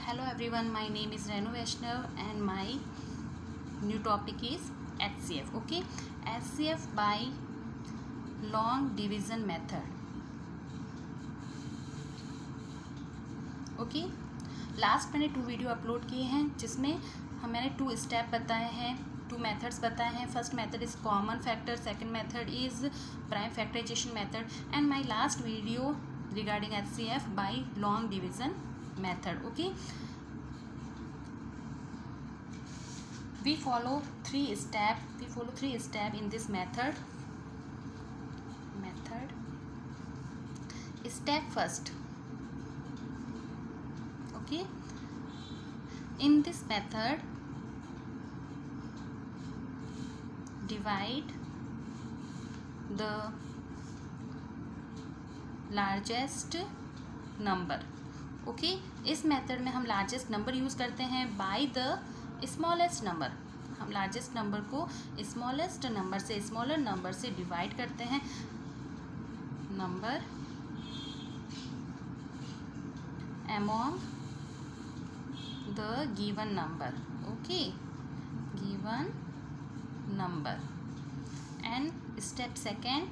Hello everyone, my name is Renu Vaishnav and my new topic is HCF. Okay, HCF by long division method. Okay, last मैंने 2 video upload किए हैं जिसमें मैंने 2 step बताए हैं, 2 methods बताए हैं. First method is common factor, second method is prime factorization method and my last video regarding HCF by long division method. Okay, we follow 3 steps in this method. Step first. Okay, in this method divide the largest number. Okay, इस method में हम largest number use करते हैं by the smallest number. हम largest number को smallest number से smaller number से divide करते हैं. Number among the given number. Okay, given number. And step second,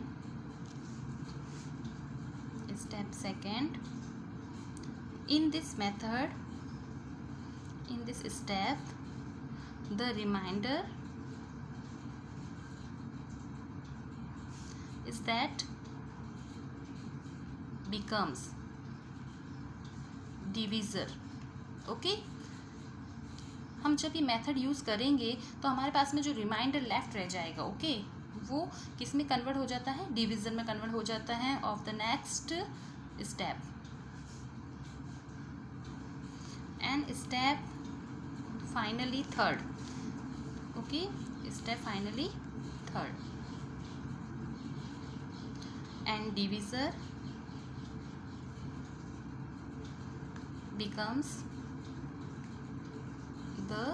in this step the remainder is that becomes divisor. Okay, हम जब ये method use करेंगे तो हमारे पास में जो रिमाइंडर लेफ्ट रह जाएगा, ओके, वो किस में कन्वर्ट हो जाता है? डिवीज़न में कन्वर्ट हो जाता है of the next step. And step finally third. Okay, step finally third. And divisor becomes the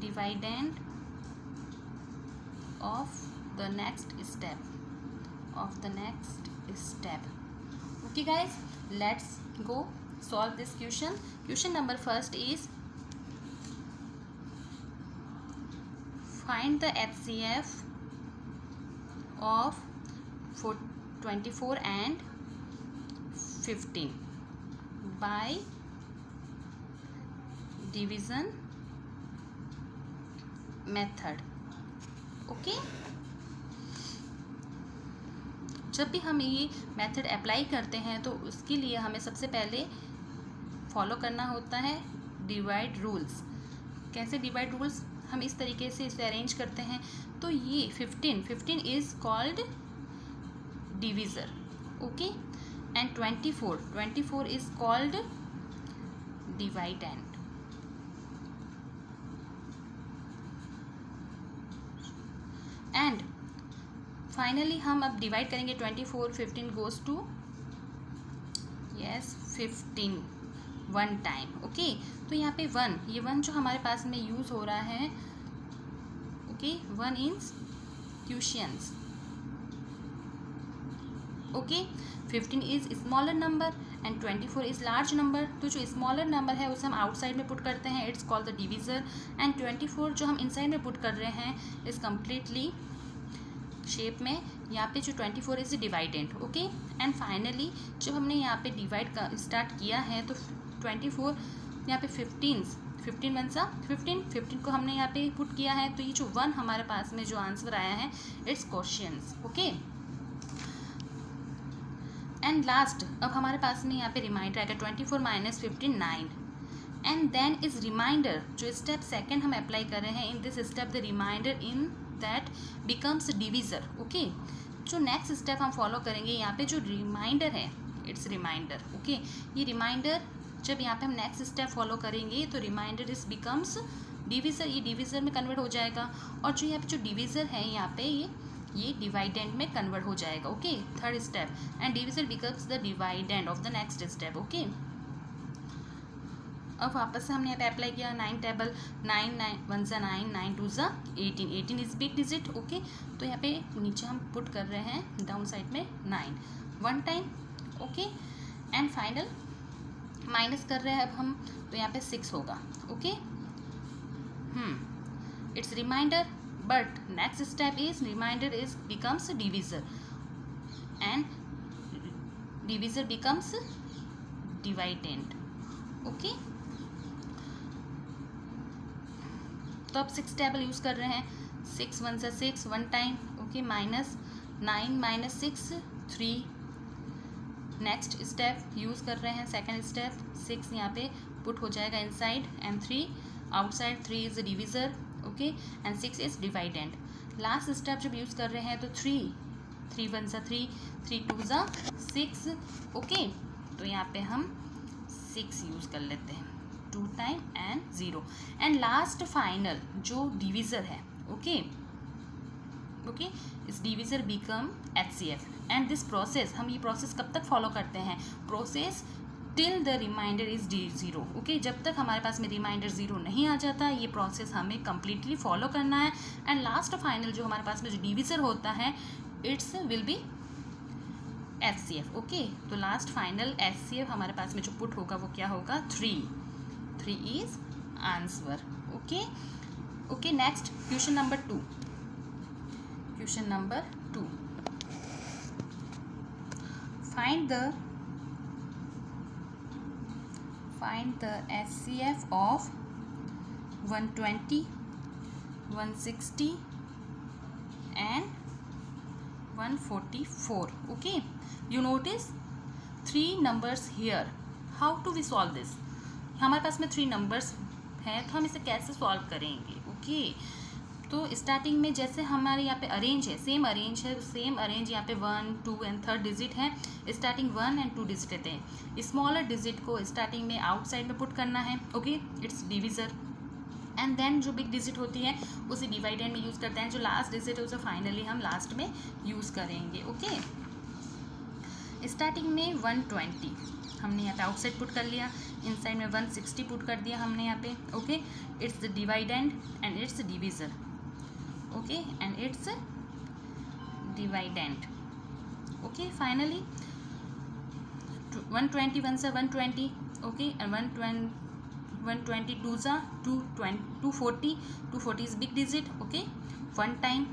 dividend of the next step. Okay guys, let's go solve this question. Question number first is find the HCF of 24 and 15 by division method. Okay, जब भी हम ये method apply करते हैं तो उसके लिए हमें सबसे पहले फॉलो करना होता है डिवाइड रूल्स. कैसे डिवाइड रूल्स? हम इस तरीके से इसे अरेंज करते हैं. तो ये 15 is called divisor. Okay, and 24 is called dividend. And finally हम अब डिवाइड करेंगे 24, 15 goes to 15 one time. Okay, तो यहाँ पे 1, ये 1 जो हमारे पास में यूज़ हो रहा है, okay, 1 is questions. Okay, 15 is smaller number and 24 is large number. तो जो स्मॉलर नंबर है उसे हम आउटसाइड में पुट करते हैं, it's called the divisor. And 24 जो हम इनसाइड में पुट कर रहे हैं इज़ कम्प्लीटली शेप में. यहाँ पे जो 24 is dividend. Okay, and finally जब हमने यहाँ पे डिवाइड स्टार्ट किया है तो 24 यहाँ पे 15 वन सा 15 को हमने यहाँ पे पुट किया है. तो ये जो 1 हमारे पास में जो आंसर आया है it's questions. Okay, and last अब हमारे पास में यहाँ पे रिमाइंडर आएगा 24 minus 15 9. And then is remainder जो स्टेप सेकेंड हम अप्लाई कर रहे हैं. In this step the remainder in that becomes divisor. Okay, जो नेक्स्ट स्टेप हम फॉलो करेंगे यहाँ पे जो रिमाइंडर है इट्स रिमाइंडर. ओके, ये रिमाइंडर जब यहाँ पे हम नेक्स्ट स्टेप फॉलो करेंगे तो रिमाइंडर इज बिकम्स डिवीज़र. ये डिवीज़र में कन्वर्ट हो जाएगा और जो यहाँ पे जो डिवीज़र है यहाँ पे ये डिवाइडेंड में कन्वर्ट हो जाएगा. Okay, third step. And divisor becomes the dividend of the next step. Okay, अब वापस से हमने यहाँ पे अप्लाई किया 9 टेबल. 9 1 ज़ा 9, 9 2 ज़ा 18 इज बिग डिजिट. ओके, तो यहाँ पे नीचे हम पुट कर रहे हैं डाउन साइड में 9 one time. Okay, and final minus कर रहे हैं अब हम, तो यहाँ पे 6 होगा. Okay, it's remainder, but next step is remainder is becomes divisor and divisor becomes dividend. Okay, तो अब 6 टेबल यूज़ कर रहे हैं. 6 1 से 6 1 time. Okay, minus 9 minus 6 3. Next step use कर रहे हैं, सेकंड स्टेप. 6 यहाँ पे पुट हो जाएगा inside and 3 outside. 3 is divisor. Okay, and 6 is dividend. Last step जब यूज़ कर रहे हैं तो 3 1 सा 3 3 2 सा 6. ओके, तो यहाँ पे हम 6 यूज़ कर लेते हैं 2 time and 0. And last final जो डिविज़र है. ओके, इस divisor become HCF. And this process, हम ये प्रोसेस कब तक फॉलो करते हैं? Process till the remainder is 0. Okay, जब तक हमारे पास में रिमाइंडर 0 नहीं आ जाता, ये प्रोसेस हमें कम्प्लीटली फॉलो करना है. एंड लास्ट फाइनल जो हमारे पास में जो डिविज़र होता है, it's will be HCF. Okay, तो लास्ट फाइनल HCF हमारे पास में जो पुट होगा वो क्या होगा? 3 is answer. Okay, next question number 2. Question number 2, find the HCF of 120 160 and 144. Okay, you notice 3 numbers here. How to we solve this? हमारे पास में 3 numbers हैं, तो हम इसे कैसे सॉल्व करेंगे? ओके, तो स्टार्टिंग में जैसे हमारे यहाँ पे अरेंज है, सेम अरेंज यहाँ पे 1 2 एंड 3rd डिजिट है. स्टार्टिंग 1 एंड 2 डिजिट लेते हैं. स्मॉलर डिजिट को स्टार्टिंग में आउटसाइड में पुट करना है. Okay, it's divisor. And then जो बिग डिजिट होती है उसे डिवाइडेंड में यूज़ करते हैं. जो लास्ट डिजिट है उसे फाइनली हम लास्ट में यूज़ करेंगे. ओके, स्टार्टिंग में 120 हमने यहाँ पे आउटसाइड पुट कर लिया. इनसाइड में 160 पुट कर दिया हमने यहाँ पे. Okay, it's the dividend and it's divisor. Okay, and it's dividend. Okay, finally 121 से 120. ओके, एंड 122 सा 240. 240 is big digit. Okay, one time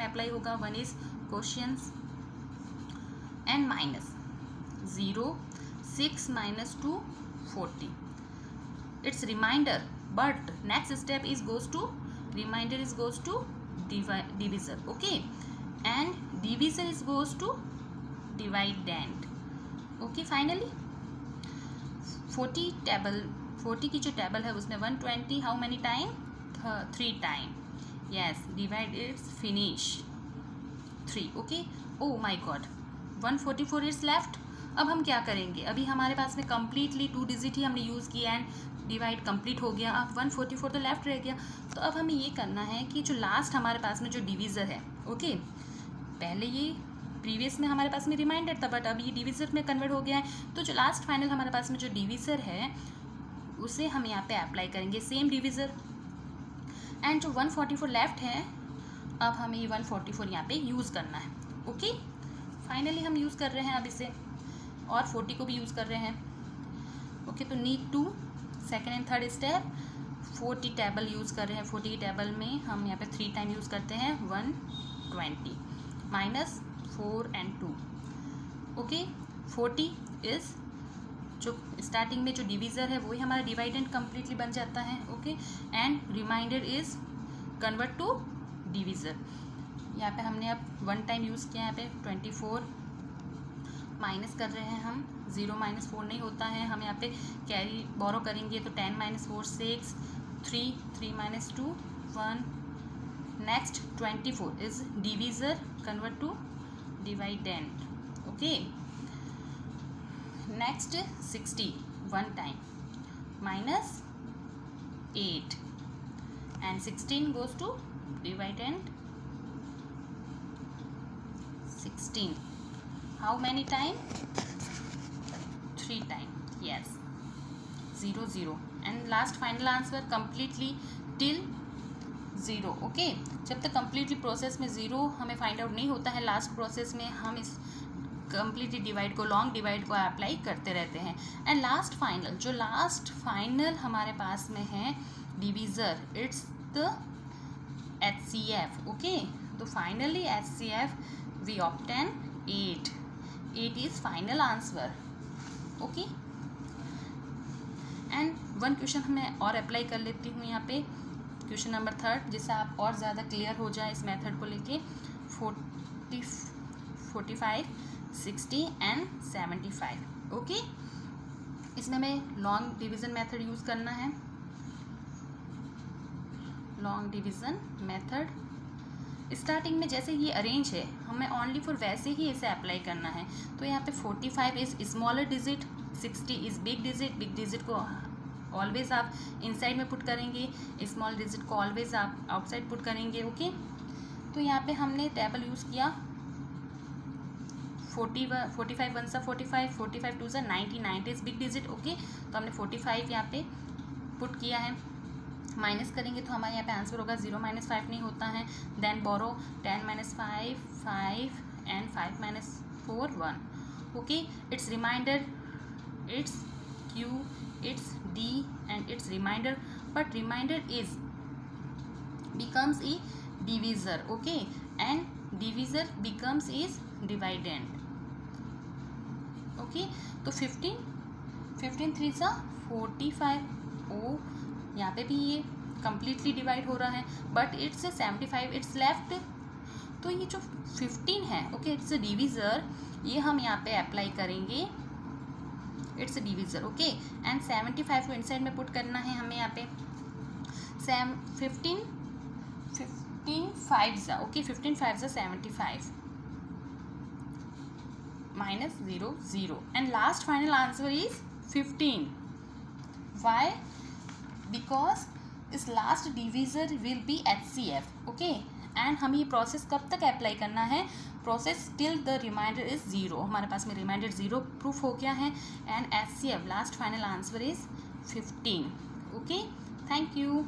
apply होगा. 1 is questions and minus 0 6 minus 2 40. It's reminder, but next step is goes to divisor. Okay, and divisor is goes to dividend. Okay, finally 40 की जो table है उसमें 120 how many time? 3 time. Yes, divide it's finish 3. Okay, oh my god, 144 is left. अब हम क्या करेंगे? अभी हमारे पास में कम्प्लीटली 2 डिजिट ही हमने यूज़ किया एंड डिवाइड कंप्लीट हो गया. अब 144 तो लेफ्ट रह गया. तो अब हमें ये करना है कि जो लास्ट हमारे पास में जो डिविज़र है, ओके, पहले ये प्रीवियस में हमारे पास में रिमाइंडर था, बट अब ये डिविज़र में कन्वर्ट हो गया है. तो जो लास्ट फाइनल हमारे पास में जो डिविज़र है उसे हम यहाँ पे अप्लाई करेंगे, सेम डिविज़र. एंड जो 144 लेफ्ट है, अब हमें ये 144 यहाँ पे यूज़ करना है. ओके, फाइनली हम यूज़ कर रहे हैं अब इसे, और 40 को भी यूज़ कर रहे हैं. ओके, तो need to second and third step 40 table use कर रहे हैं. 40 की टेबल में हम यहाँ पे 3 टाइम यूज़ करते हैं. 120 माइनस 4 एंड 2. ओके, 40 इज़ जो स्टार्टिंग में जो डिविज़र है वही हमारा डिवाइडेंड कम्प्लीटली बन जाता है. Okay, and remainder is convert to divisor. यहाँ पे हमने अब 1 टाइम यूज़ किया. यहाँ पे 24 माइनस कर रहे हैं हम. 0 - 4 नहीं होता है. हम यहाँ पे कैरी बोरो करेंगे तो 10 - 4 6 3 3 - 2 1. Next 24 is divisor convert to dividend. Okay, next 60 1 time minus 8 and 16 goes to dividend 16. How many time? 3 time. Yes, 0 0. And last final answer completely till 0. Okay, जब तक completely प्रोसेस में 0 हमें फाइंड आउट नहीं होता है, last process में हम इस कंप्लीटली डिवाइड को, लॉन्ग डिवाइड को अप्लाई करते रहते हैं। एंड लास्ट फाइनल, जो लास्ट फाइनल हमारे पास में है divisor, it's the HCF। Okay, तो finally HCF we obtain 8 is final answer. Okay, and one question मैं और अप्लाई कर लेती हूँ यहाँ पे, क्वेश्चन नंबर 3, जिससे आप और ज़्यादा क्लियर हो जाए इस मेथड को लेके। 45, 60 एंड 75। ओके, इसमें हमें लॉन्ग डिवीज़न मेथड यूज़ करना है। लॉन्ग डिवीज़न मेथड स्टार्टिंग में जैसे ये अरेंज है, हमें ओनली फॉर वैसे ही इसे अप्लाई करना है। तो यहाँ पे 45 is smaller digit, 60 is big digit. Big digit को ऑलवेज आप इनसाइड में पुट करेंगे, स्मॉल डिजिट को ऑलवेज आप आउटसाइड पुट करेंगे। ओके, तो यहाँ पे हमने टेबल यूज़ किया 45 1 सा 45, 45 2 सा 90, 90 इज़ बिग डिजिट। ओके, तो हमने 45 यहाँ पे पुट किया है। माइनस करेंगे तो हमारे यहाँ पे आंसर होगा 0 - 5 नहीं होता है। Then borrow 10 - 5 5 and 5 - 4 1। Okay, it's remainder, it's Q, it's D and its remainder, but remainder is becomes a divisor। okay, and divisor becomes is dividend। okay, तो 15 3 सा 45। ओ, यहाँ पे भी ये completely डिवाइड हो रहा है, बट इट्स 75, इट्स लेफ्ट। तो ये जो 15 है, ओके, इट्स अ डिविज़र, ये हम यहाँ पे अप्लाई करेंगे, it's a divisor. Okay, and 75 को इनसाइड में पुट करना है हमें यहाँ पे। 15 5 ज़ा, ओके, 15 5 ज़ा 75 minus 0 0 and last final answer is 15। Why? Because इस last divisor will be HCF। Okay, and हमें ये प्रोसेस कब तक अप्लाई करना है? Process till the remainder is 0। हमारे पास में रिमाइंडर 0 प्रूफ हो गया है, and HCF last final answer is 15। Okay, thank you.